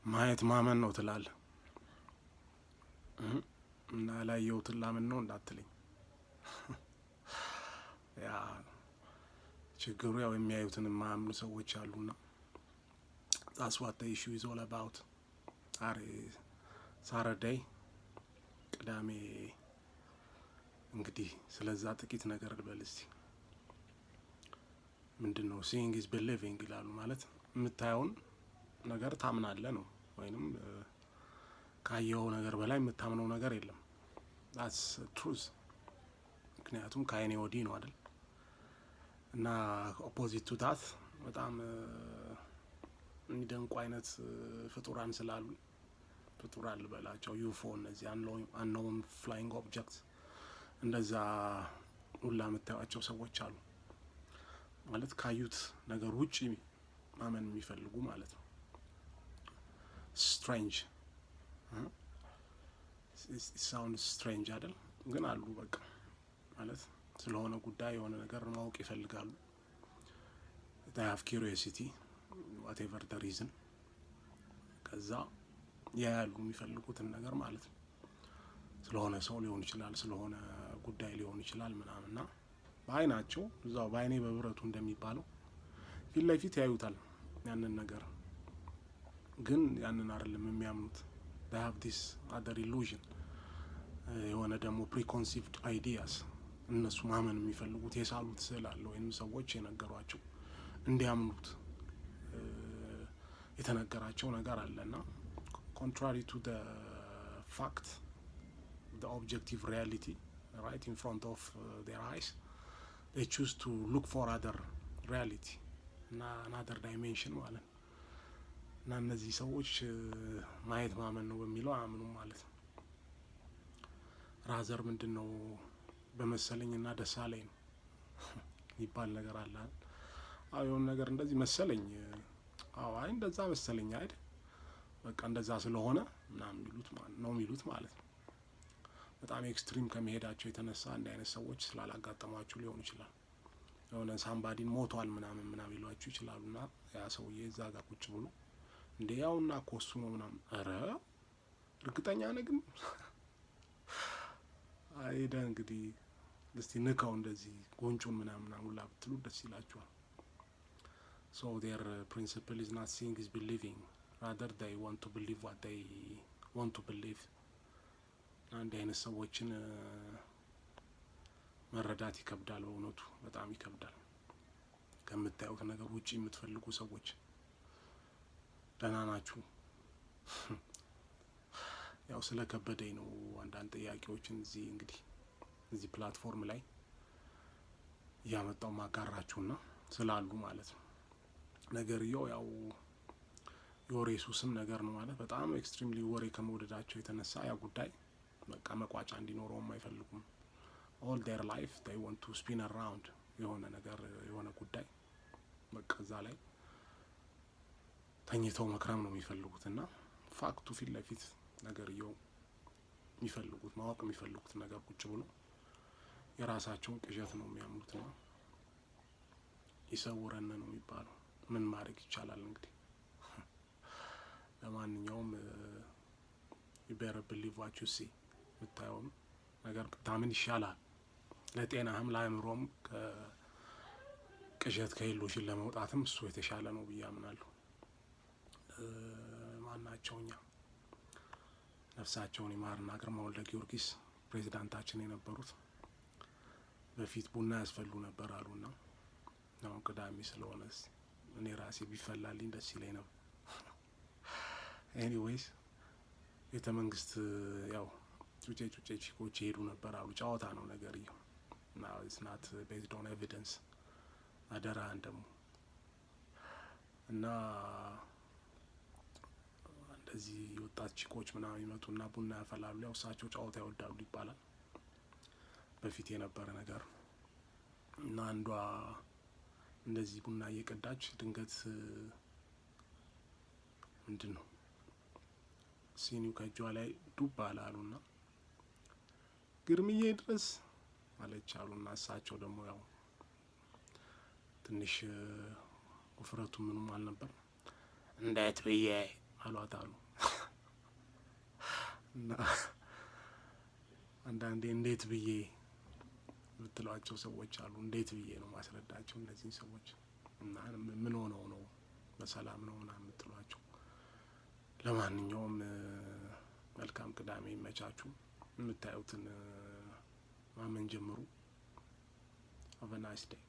ማየት ማመን ነው ትላለህ እና ያላየሁትን ላምን ነው እንዳትለኝ። ያ ችግሩ ያው የሚያዩትን የማያምኑ ሰዎች አሉና that's what the issue is all about። ዛሬ ሳተርዴይ ቅዳሜ እንግዲህ ስለዛ ጥቂት ነገር ልበል እስቲ። ምንድነው seeing is believing ይላሉ። ማለት የምታየውን ነገር ታምናለህ ነው፣ ወይንም ካየኸው ነገር በላይ የምታምነው ነገር የለም። that's truth። ምክንያቱም ከአይኔ ወዲህ ነው አይደል? እና ኦፖዚት ቱ ዳት በጣም የሚደንቁ አይነት ፍጡራን ስላሉ ፍጡራን ልበላቸው ዩፎ፣ እነዚህ አንኖን ፍላይንግ ኦብጀክት እንደዛ ሁላ የምታዩቸው ሰዎች አሉ። ማለት ካዩት ነገር ውጪ ማመን የሚፈልጉ ማለት ነው። ስትሬንጅ ሳውንድ ስትሬንጅ አይደል? ግን አሉ በቃ ማለት ስለሆነ ጉዳይ የሆነ ነገር ማወቅ ይፈልጋሉ። they have curiosity whatever the reason። ከዛ ያያሉ የሚፈልጉትን ነገር ማለት ነው። ስለሆነ ሰው ሊሆን ይችላል፣ ስለሆነ ጉዳይ ሊሆን ይችላል ምናምንና በአይናቸው እዛው በአይኔ በብረቱ እንደሚባለው ፊት ለፊት ያዩታል ያንን ነገር። ግን ያንን አይደለም የሚያምኑት። they have this other illusion የሆነ ደግሞ preconceived ideas እነሱ ማመን የሚፈልጉት የሳሉት ስዕል አለ፣ ወይም ሰዎች የነገሯቸው እንዲያምኑት የተነገራቸው ነገር አለና contrary to the fact, the objective reality right in front of their eyes, they choose to look for other reality እና another dimension ማለት ነው። እና እነዚህ ሰዎች ማየት ማመን ነው በሚለው አያምኑም ማለት ነው። ራዘር ምንድነው በመሰለኝና ደሳለኝ ነው ይባል ነገር አለ። አዎ የሆነ ነገር እንደዚህ መሰለኝ፣ አዎ አይ እንደዛ መሰለኝ አይደል፣ በቃ እንደዛ ስለሆነ ምናምን የሚሉት ማለት ነው። በጣም ኤክስትሪም ከመሄዳቸው የተነሳ እንዲህ አይነት ሰዎች ስላላጋጠሟቸው ሊሆን ይችላል። የሆነ ሳምባዲን ሞቷል ምናምን ይሏችሁ ይችላሉና ያ ሰውዬ እዛ ጋር ቁጭ ብሎ እንዴ ያውና እኮ እሱ ነው ምናምን፣ ኧረ እርግጠኛ ነህ ግን አይደ እንግዲህ እስቲ ንካው እንደዚህ ጎንጩን ምናምን ሁላ ብትሉ ደስ ይላችኋል። so their principle is not seeing is believing, rather they want to believe what they want to believe። አንድ አይነት ሰዎችን መረዳት ይከብዳል፣ በእውነቱ በጣም ይከብዳል። ከምታዩት ነገር ውጪ የምትፈልጉ ሰዎች ደህና ናችሁ? ያው ስለከበደኝ ነው አንዳንድ ጥያቄዎችን እዚህ ፕላትፎርም ላይ እያመጣው ማጋራችሁና ስላሉ ማለት ነው። ነገርየው ያው የወሬ ሱስም ነገር ነው ማለት በጣም ኤክስትሪምሊ ወሬ ከመውደዳቸው የተነሳ ያ ጉዳይ በቃ መቋጫ እንዲኖረውም አይፈልጉም። all their life they want to spin around የሆነ ነገር የሆነ ጉዳይ በቃ እዛ ላይ ተኝተው መክረም ነው የሚፈልጉትና ፋክቱ ፊት ለፊት ነገርየው የሚፈልጉት ማወቅ የሚፈልጉት ነገር ቁጭ ብሎ የራሳቸውን ቅዠት ነው የሚያምኑትና ይሰውረን ነው የሚባለው። ምን ማድረግ ይቻላል እንግዲህ። ለማንኛውም you better believe what you see። የምታየውን ነገር ብታምን ይሻላል፣ ለጤናህም ለአእምሮም ከቅዠት ከኢሉዥን ለመውጣትም እሱ የተሻለ ነው ብዬ አምናለሁ። ማናቸውኛ ነፍሳቸውን ይማርና ግርማ ወልደ ጊዮርጊስ ፕሬዝዳንታችን የነበሩት በፊት ቡና ያስፈሉ ነበር አሉና ነው ቅዳሜ ስለሆነ እኔ ራሴ ቢፈላልኝ ደስ ይለኝ ነበር። ኤኒዌይስ ቤተ መንግስት ያው ጩጬ ቺኮች ይሄዱ ነበር አሉ። ጨዋታ ነው ነገርየው እና it's not based on evidence። አደራህን ደግሞ እና እንደዚህ ወጣት ቺኮች ምናምን ይመጡና ቡና ያፈላሉ። ያው እሳቸው ጨዋታ ይወዳሉ ይባላል፣ በፊት የነበረ ነገር እና አንዷ እንደዚህ ቡና እየቀዳች ድንገት ምንድነው ሲኒው ከእጇ ላይ ዱብ አላሉና ግርምዬ ድረስ አለች አሉና እሳቸው ደግሞ ያው ትንሽ ውፍረቱ ምንም አልነበር፣ እንዴት ብዬ አሏት አሉ እና አንዳንዴ እንዴት ብዬ የምትሏቸው ሰዎች አሉ። እንዴት ብዬ ነው ማስረዳቸው እነዚህ ሰዎች እና ምን ሆነው ነው በሰላም ነው ምናምን የምትሏቸው? ለማንኛውም መልካም ቅዳሜ ይመቻችሁ። የምታዩትን ማመን ጀምሩ። Have a nice day.